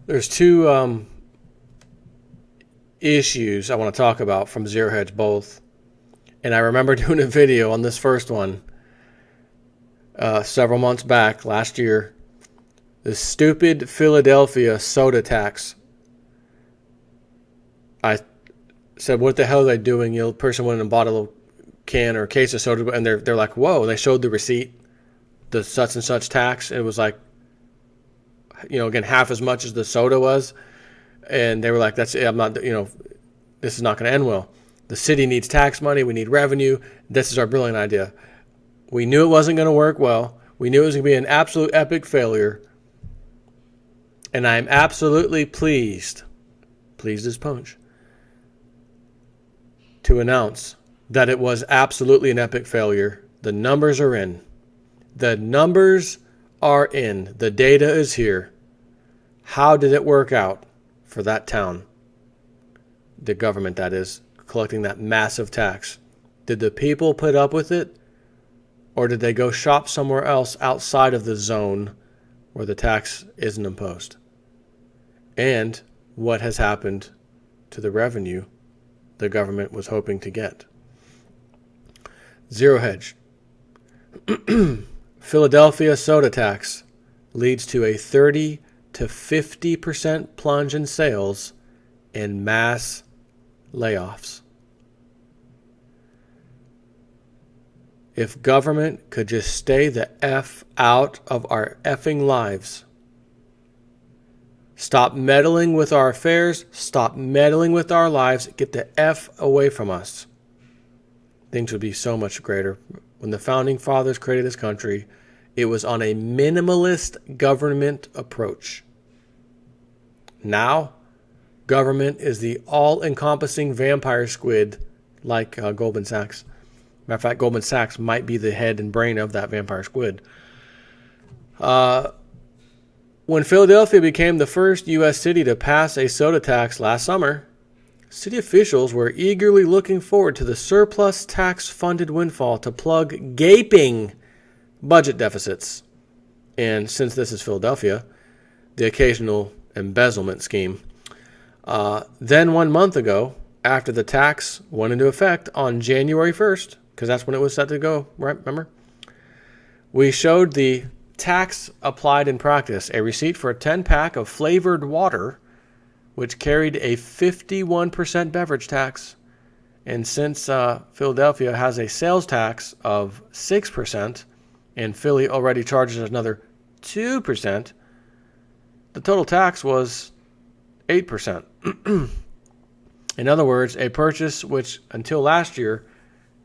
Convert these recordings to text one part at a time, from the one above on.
There's two issues I want to talk about from Zero Hedge both. And I remember doing a video on this first one several months back, last year. The stupid Philadelphia soda tax. I said, what the hell are they doing? The person went and bought a little can or a case of soda, and they're like, whoa. They showed the receipt, the such and such tax. It was like, again, half as much as the soda was. And they were like, this is not going to end well. The city needs tax money. We need revenue. This is our brilliant idea. We knew it wasn't going to work well. We knew it was going to be an absolute epic failure. And I'm absolutely pleased as punch, to announce that it was absolutely an epic failure. The numbers are in. The numbers are in. The data is here. How did it work out for that town? The government, that is, collecting that massive tax. Did the people put up with it? Or did they go shop somewhere else outside of the zone where the tax isn't imposed? And what has happened to the revenue the government was hoping to get? Zero Hedge. Philadelphia soda tax leads to a 30 to 50% plunge in sales and mass layoffs. If government could just stay the F out of our effing lives. Stop meddling with our affairs. Stop meddling with our lives. Get the F away from us. Things would be so much greater. When the founding fathers created this country, it was on a minimalist government approach. Now, government is the all-encompassing vampire squid like Goldman Sachs. Matter of fact, Goldman Sachs might be the head and brain of that vampire squid. When Philadelphia became the first U.S. city to pass a soda tax last summer, city officials were eagerly looking forward to the surplus tax-funded windfall to plug gaping budget deficits. And since this is Philadelphia, the occasional embezzlement scheme. Then 1 month ago, after the tax went into effect on January 1st, because that's when it was set to go, right? Remember? We showed the tax applied in practice, a receipt for a 10-pack of flavored water, which carried a 51% beverage tax. And since Philadelphia has a sales tax of 6%, and Philly already charges another 2%, the total tax was 8%. In other words, a purchase which until last year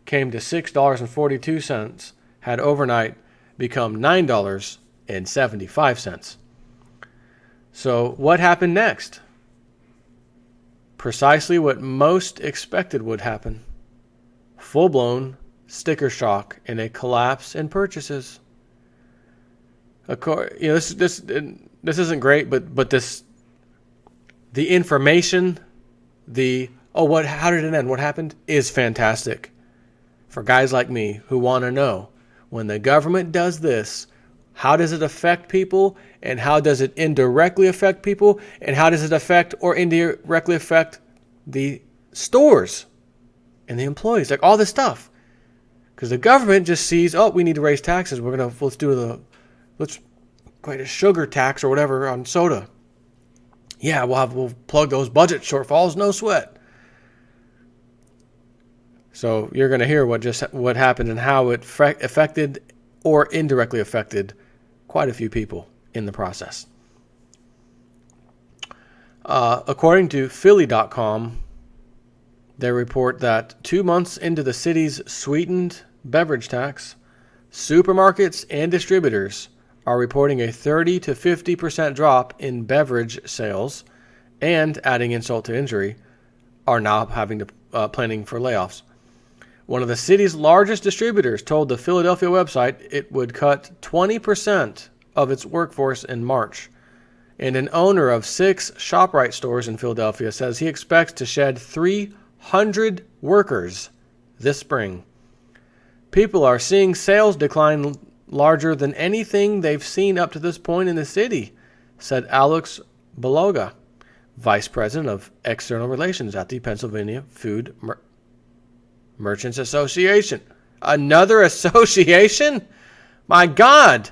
came to $6.42 had overnight become $9.75. So what happened next? Precisely what most expected would happen. Full-blown sticker shock and a collapse in purchases. This isn't great, but the information, how did it end? What happened? Is fantastic for guys like me who want to know, when the government does this, how does it affect people, and how does it indirectly affect people, and how does it affect or indirectly affect the stores and the employees, like all this stuff. Because the government just sees, we need to raise taxes. Let's create a sugar tax or whatever on soda. Yeah, we'll plug those budget shortfalls, no sweat. So you're going to hear what happened and how it affected or indirectly affected quite a few people in the process. According to Philly.com, they report that 2 months into the city's sweetened beverage tax, supermarkets and distributors are reporting a 30 to 50% drop in beverage sales, and, adding insult to injury, are now planning for layoffs. One of the city's largest distributors told the Philadelphia website it would cut 20% of its workforce in March. And an owner of 6 ShopRite stores in Philadelphia says he expects to shed 300 workers this spring. People are seeing sales decline larger than anything they've seen up to this point in the city, said Alex Beloga, Vice President of External Relations at the Pennsylvania Food Merchants Association. Another association? My God.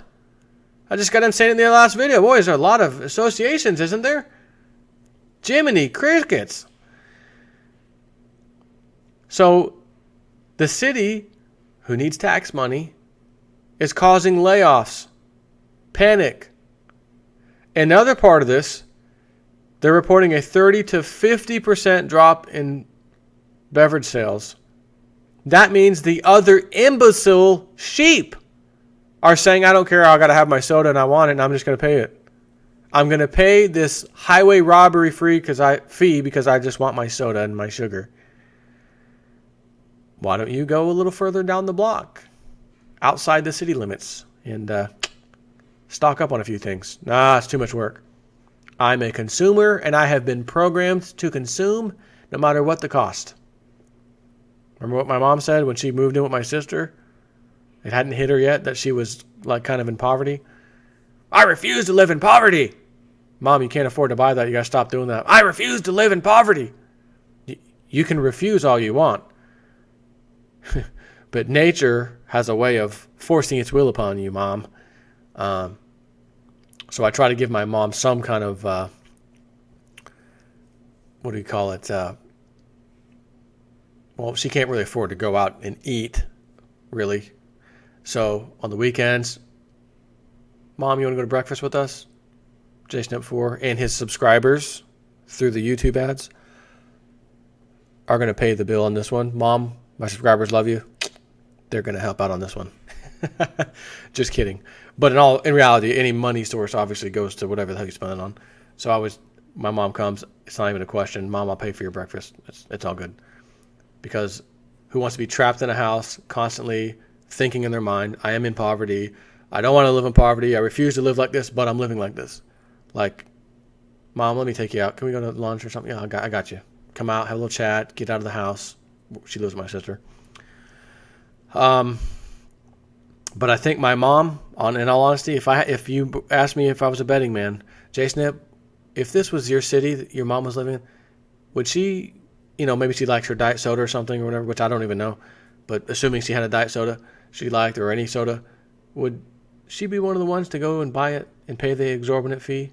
I just got done saying it in the last video. Boy, there's a lot of associations, isn't there? Jiminy crickets. So the city, who needs tax money, is causing layoffs, panic. Another part of this, they're reporting a 30 to 50% drop in beverage sales. That means the other imbecile sheep are saying, I don't care, I got to have my soda and I want it and I'm just going to pay it. I'm going to pay this highway robbery fee because I just want my soda and my sugar. Why don't you go a little further down the block, outside the city limits, and stock up on a few things? Nah, it's too much work. I'm a consumer, and I have been programmed to consume no matter what the cost. Remember what my mom said when she moved in with my sister? It hadn't hit her yet that she was like kind of in poverty. I refuse to live in poverty. Mom, you can't afford to buy that. You got to stop doing that. I refuse to live in poverty. You can refuse all you want. But nature has a way of forcing its will upon you, Mom. So I try to give my mom some kind of, what do you call it? Well, she can't really afford to go out and eat, really. So on the weekends, Mom, you want to go to breakfast with us? Jason Up 4 and his subscribers through the YouTube ads are going to pay the bill on this one. Mom, my subscribers love you. They're going to help out on this one. Just kidding. But in reality, any money source obviously goes to whatever the hell you spend it on. So my mom comes, it's not even a question. Mom, I'll pay for your breakfast. It's all good. Because who wants to be trapped in a house constantly thinking in their mind, I am in poverty. I don't want to live in poverty. I refuse to live like this, but I'm living like this. Like, Mom, let me take you out. Can we go to lunch or something? Yeah, I got you. Come out, have a little chat, get out of the house. She lives with my sister. But I think my mom, in all honesty, if you asked me if I was a betting man, Jason, if this was your city that your mom was living in, would she, maybe she likes her diet soda or something or whatever, which I don't even know, but assuming she had a diet soda she liked or any soda, would she be one of the ones to go and buy it and pay the exorbitant fee?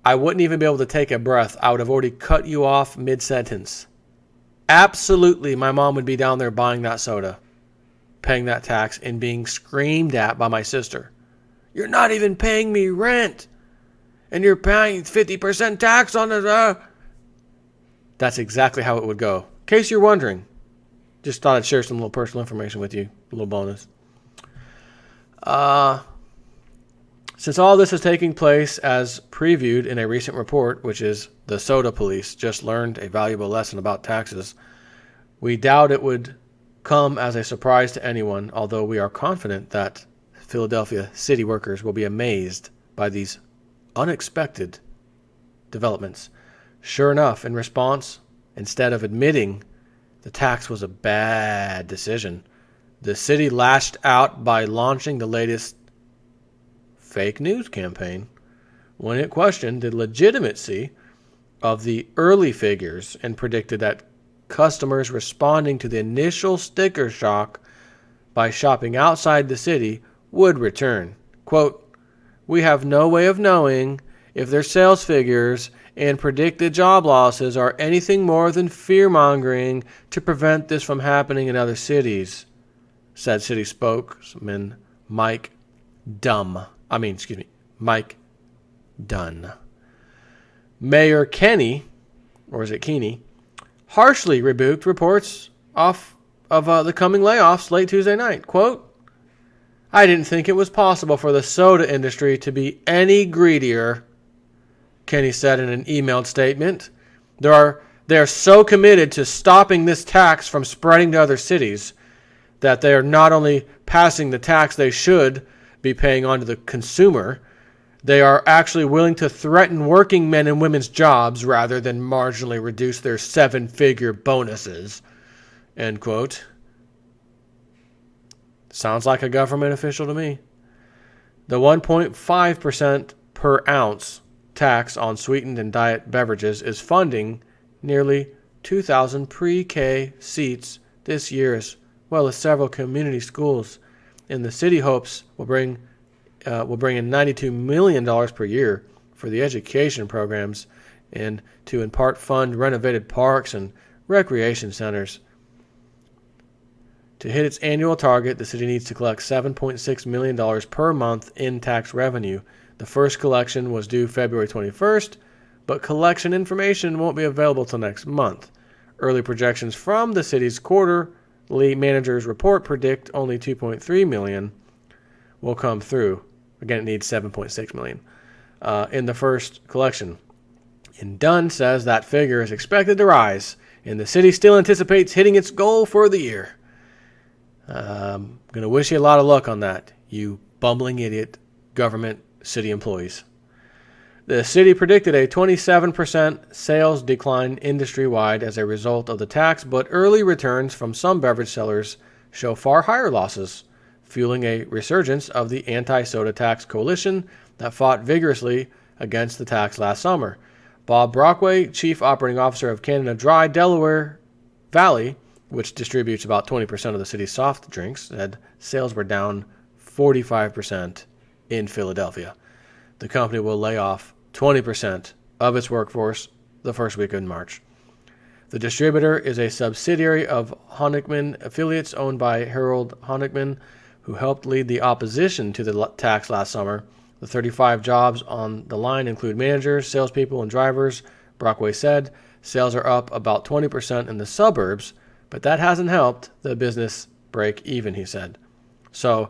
I wouldn't even be able to take a breath. I would have already cut you off mid-sentence. Absolutely, my mom would be down there buying that soda, paying that tax, and being screamed at by my sister. You're not even paying me rent, and you're paying 50% tax on it. That's exactly how it would go. In case you're wondering, just thought I'd share some little personal information with you, a little bonus. Since all this is taking place as previewed in a recent report, which is the Soda Police just learned a valuable lesson about taxes, we doubt it would come as a surprise to anyone, although we are confident that Philadelphia city workers will be amazed by these unexpected developments. Sure enough, in response, instead of admitting the tax was a bad decision, the city lashed out by launching the latest fake news campaign when it questioned the legitimacy of the early figures and predicted that customers responding to the initial sticker shock by shopping outside the city would return. Quote, we have no way of knowing if their sales figures and predicted job losses are anything more than fear-mongering to prevent this from happening in other cities, said city spokesman Mike Dunn. Mayor Kenny, or is it Keeney, harshly rebuked reports of the coming layoffs late Tuesday night. Quote, I didn't think it was possible for the soda industry to be any greedier, Kenny said in an emailed statement. They are so committed to stopping this tax from spreading to other cities that they are not only passing the tax they should be paying on to the consumer, they are actually willing to threaten working men and women's jobs rather than marginally reduce their 7-figure bonuses. End quote. Sounds like a government official to me. The 1.5% per ounce tax on sweetened and diet beverages is funding nearly 2,000 pre-K seats this year, as well as several community schools. And the city hopes will bring in $92 million per year for the education programs and to in part fund renovated parks and recreation centers. To hit its annual target, the city needs to collect $7.6 million per month in tax revenue. The first collection was due February 21st, but collection information won't be available till next month. Early projections from the city's quarterly manager's report predict only $2.3 million will come through. Again, it needs $7.6 million in the first collection. And Dunn says that figure is expected to rise, and the city still anticipates hitting its goal for the year. I'm going to wish you a lot of luck on that, you bumbling idiot government city employees. The city predicted a 27% sales decline industry-wide as a result of the tax, but early returns from some beverage sellers show far higher losses, fueling a resurgence of the anti-soda tax coalition that fought vigorously against the tax last summer. Bob Brockway, Chief Operating Officer of Canada Dry Delaware Valley, which distributes about 20% of the city's soft drinks, said sales were down 45% in Philadelphia. The company will lay off 20% of its workforce the first week in March. The distributor is a subsidiary of Honickman Affiliates owned by Harold Honickman, who helped lead the opposition to the tax last summer. The 35 jobs on the line include managers, salespeople, and drivers. Brockway said sales are up about 20% in the suburbs, but that hasn't helped the business break even, he said. So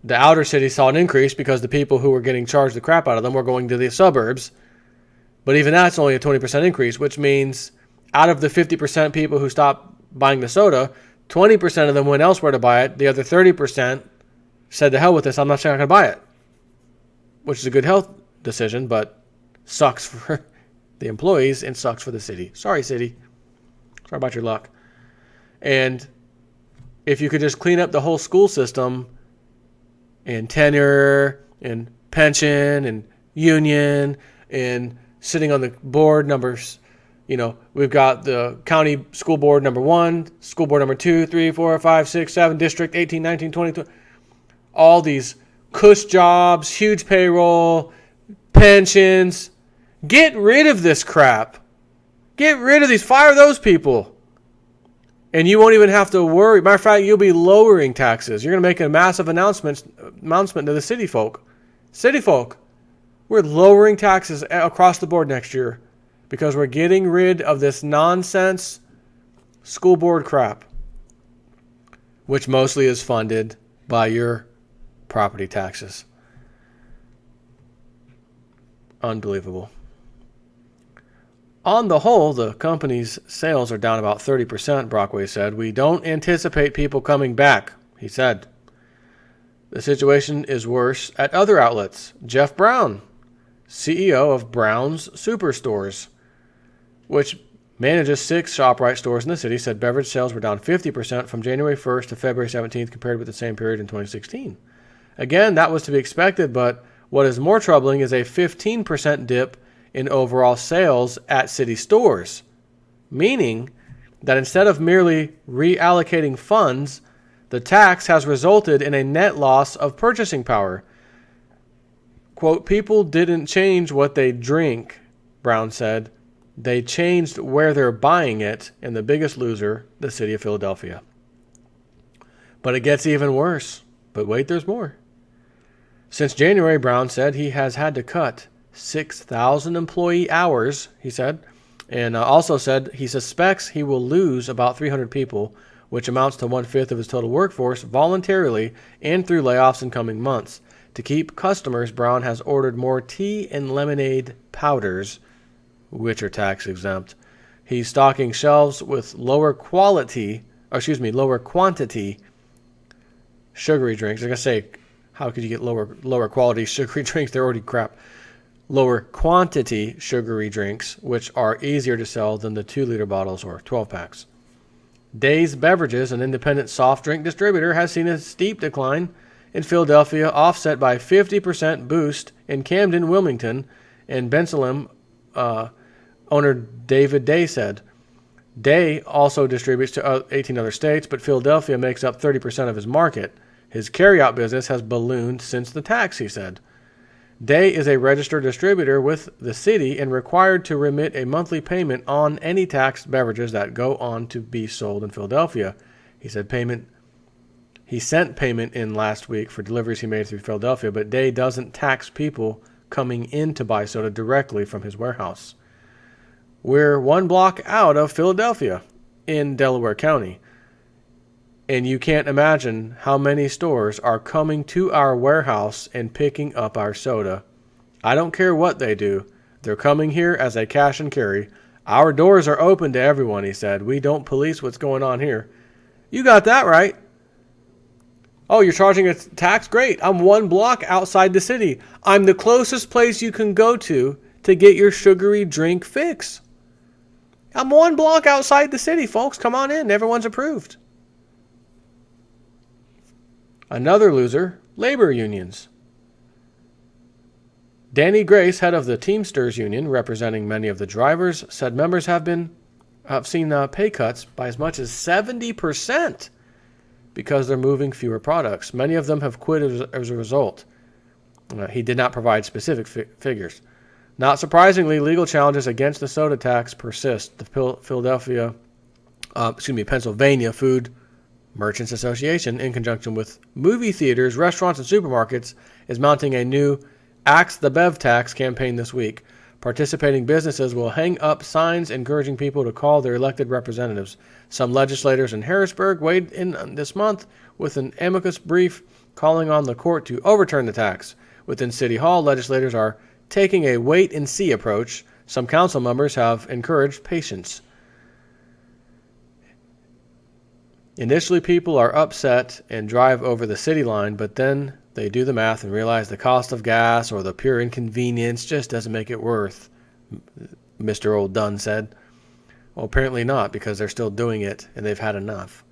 the outer cities saw an increase because the people who were getting charged the crap out of them were going to the suburbs. But even that's only a 20% increase, which means out of the 50% people who stopped buying the soda, 20% of them went elsewhere to buy it. The other 30% said, to hell with this, I'm not going to buy it. Which is a good health decision, but sucks for the employees and sucks for the city. Sorry, city. Sorry about your luck. And if you could just clean up the whole school system and tenure and pension and union and sitting on the board numbers, we've got the county school board number 1, school board number 2, 3, 4, 5, 6, 7, district 18, 19, 20, 20, all these cush jobs, huge payroll, pensions. Get rid of this crap. Get rid of these. Fire those people. And you won't even have to worry. Matter of fact, you'll be lowering taxes. You're going to make a massive announcement to the city folk. City folk, we're lowering taxes across the board next year because we're getting rid of this nonsense school board crap, which mostly is funded by your property taxes. Unbelievable. On the whole, the company's sales are down about 30%, Brockway said. We don't anticipate people coming back, he said. The situation is worse at other outlets. Jeff Brown, CEO of Brown's Superstores, which manages 6 ShopRite stores in the city, said beverage sales were down 50% from January 1st to February 17th compared with the same period in 2016. Again, that was to be expected, but what is more troubling is a 15% dip in overall sales at city stores, meaning that instead of merely reallocating funds, the tax has resulted in a net loss of purchasing power. Quote, people didn't change what they drink, Brown said. They changed where they're buying it, and the biggest loser, the city of Philadelphia. But it gets even worse. But wait, there's more. Since January, Brown said he has had to cut 6,000 employee hours, he said, and also said he suspects he will lose about 300 people, which amounts to 1/5 of his total workforce, voluntarily and through layoffs in coming months. To keep customers, Brown has ordered more tea and lemonade powders, which are tax exempt. He's stocking shelves with lower quantity sugary drinks. Like I say, how could you get lower quality sugary drinks? They're already crap. Lower quantity sugary drinks, which are easier to sell than the 2-liter bottles or 12 packs. Days Beverages, an independent soft drink distributor, has seen a steep decline in Philadelphia, offset by 50% boost in Camden, Wilmington, In Bensalem, owner David Day said. Day also distributes to 18 other states, but Philadelphia makes up 30% of his market. His carryout business has ballooned since the tax, he said. Day is a registered distributor with the city and required to remit a monthly payment on any taxed beverages that go on to be sold in Philadelphia. He sent payment in last week for deliveries he made through Philadelphia, but Day doesn't tax people coming in to buy soda directly from his warehouse. We're 1 block out of Philadelphia in Delaware County, and you can't imagine how many stores are coming to our warehouse and picking up our soda. I don't care what they do. They're coming here as a cash and carry. Our doors are open to everyone, he said. We don't police what's going on here. You got that right. Oh, you're charging a tax? Great. I'm 1 block outside the city. I'm the closest place you can go to get your sugary drink fix. I'm 1 block outside the city, folks. Come on in. Everyone's approved. Another loser, labor unions. Danny Grace, head of the Teamsters Union, representing many of the drivers, said members have seen pay cuts by as much as 70% because they're moving fewer products. Many of them have quit as a result. He did not provide specific figures. Not surprisingly, legal challenges against the soda tax persist. The Pennsylvania Food Merchants Association, in conjunction with movie theaters, restaurants, and supermarkets, is mounting a new Axe the Bev tax campaign this week. Participating businesses will hang up signs encouraging people to call their elected representatives. Some legislators in Harrisburg weighed in this month with an amicus brief calling on the court to overturn the tax. Within City Hall, legislators are taking a wait-and-see approach. Some council members have encouraged patience. Initially, people are upset and drive over the city line, but then they do the math and realize the cost of gas or the pure inconvenience just doesn't make it worth, Mr. Old Dunn said. Well, apparently not, because they're still doing it and they've had enough.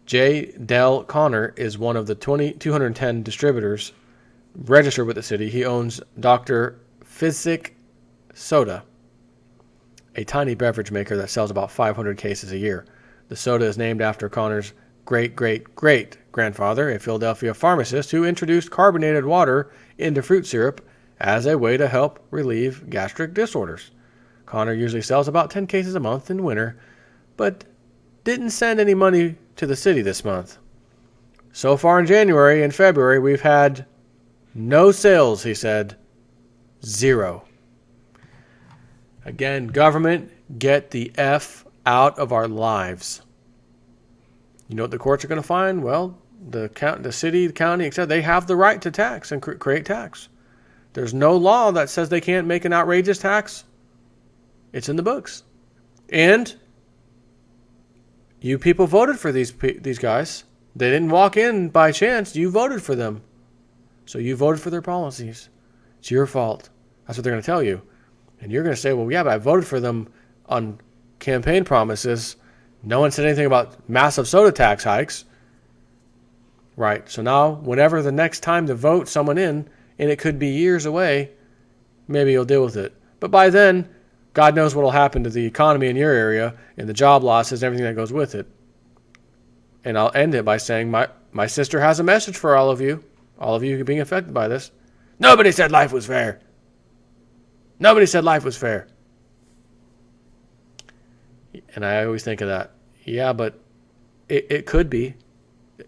J. Dell Connor is one of the 210 distributors registered with the city. He owns Dr. Physic Soda, a tiny beverage maker that sells about 500 cases a year. The soda is named after Connor's great-great-great-grandfather, a Philadelphia pharmacist who introduced carbonated water into fruit syrup as a way to help relieve gastric disorders. Connor usually sells about 10 cases a month in winter, but didn't send any money to the city this month. So far in January and February, we've had no sales, he said. 0. Again, government, get the F out of our lives. You know what the courts are going to find? Well, the city, the county, etc., they have the right to tax and create tax. There's no law that says they can't make an outrageous tax. It's in the books. And you people voted for these guys. They didn't walk in by chance. You voted for them. So you voted for their policies. It's your fault. That's what they're going to tell you. And you're going to say, well, yeah, but I voted for them on campaign promises. No one said anything about massive soda tax hikes. Right. So now, whenever the next time to vote someone in, and it could be years away, maybe you'll deal with it. But by then, God knows what will happen to the economy in your area and the job losses and everything that goes with it. And I'll end it by saying my sister has a message for all of you being affected by this. Nobody said life was fair. Nobody said life was fair. And I always think of that. Yeah, but it could be.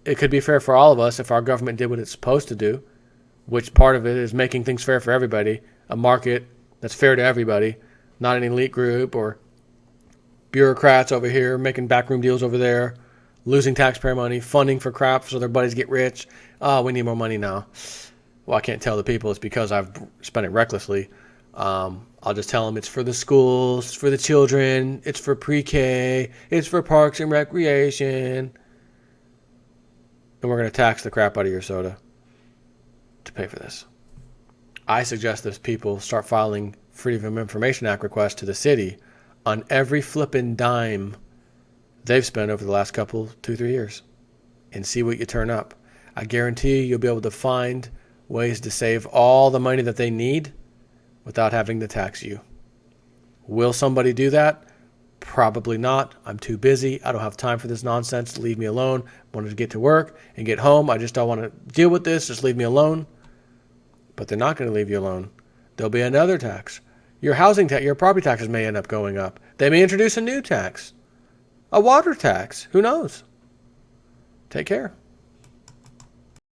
It could be fair for all of us if our government did what it's supposed to do, which part of it is making things fair for everybody, a market that's fair to everybody, not an elite group or bureaucrats over here making backroom deals over there, losing taxpayer money, funding for crap so their buddies get rich. Oh, we need more money now. Well, I can't tell the people it's because I've spent it recklessly. I'll just tell them it's for the schools, it's for the children, it's for pre-K, it's for parks and recreation. And we're going to tax the crap out of your soda to pay for this. I suggest that people start filing Freedom of Information Act requests to the city on every flippin' dime they've spent over the last 2-3 years and see what you turn up. I guarantee you'll be able to find ways to save all the money that they need without having to tax you. Will somebody do that? Probably not. I'm too busy. I don't have time for this nonsense. Leave me alone. I wanted to get to work and get home. I just don't want to deal with this. Just leave me alone. But they're not going to leave you alone. There'll be another tax. Your housing tax, your property taxes may end up going up. They may introduce a new tax. A water tax. Who knows? Take care.